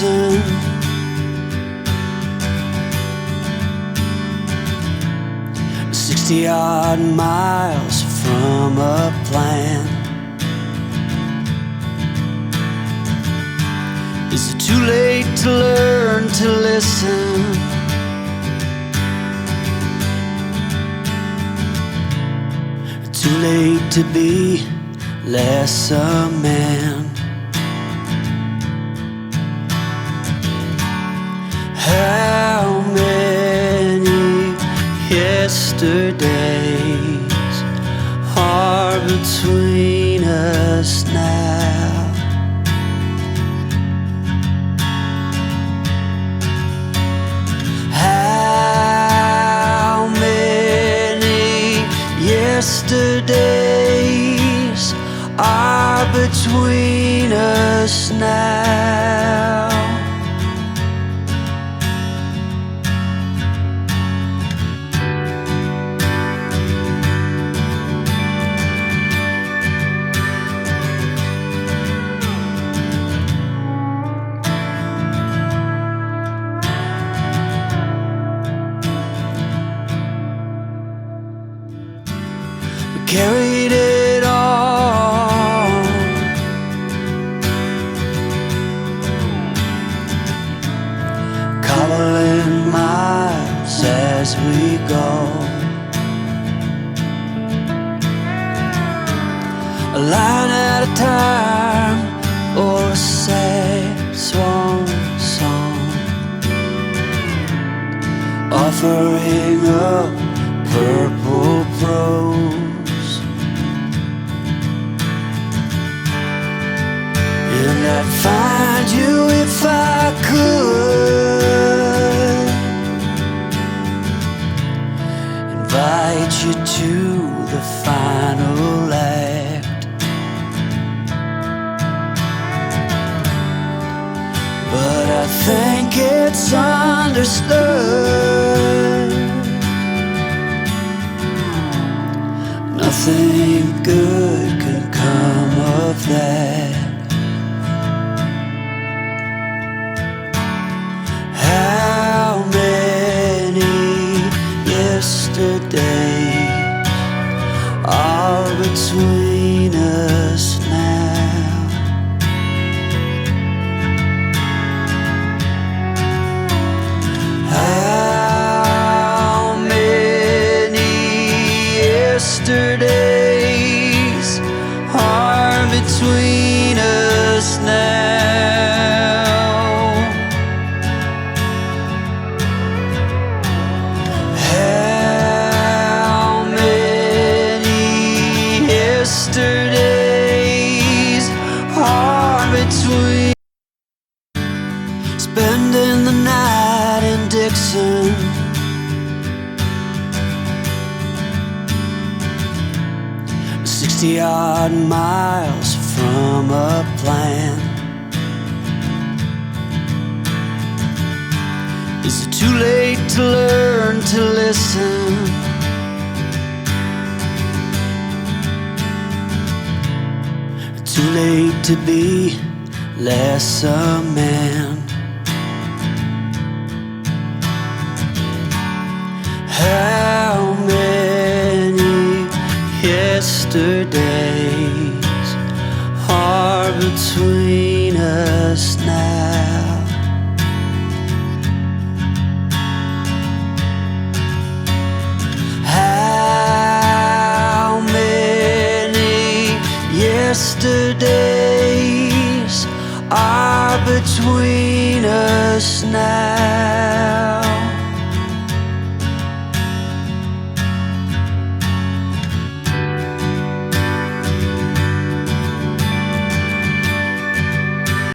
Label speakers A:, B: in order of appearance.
A: Dixon. 60-odd miles from a plan. Is it too late to learn to listen? Too late to be less a man? How many yesterdays are between us now? How many yesterdays are between us now? Carried it on, cobbling miles as we go, a line at a time, or a sad swan song, offering up purple prose. And I'd find you if I could, invite you to the final act. But I think it's understood nothing good can come of that. How many yesterdays are between us now? How many yesterdays are between us now? Yesterdays are between. Spending the night in Dixon, "60-odd miles from a plan." Is it too late to learn to listen? Too late to be less a man? How many yesterdays are between us now? How many yesterdays are between us now?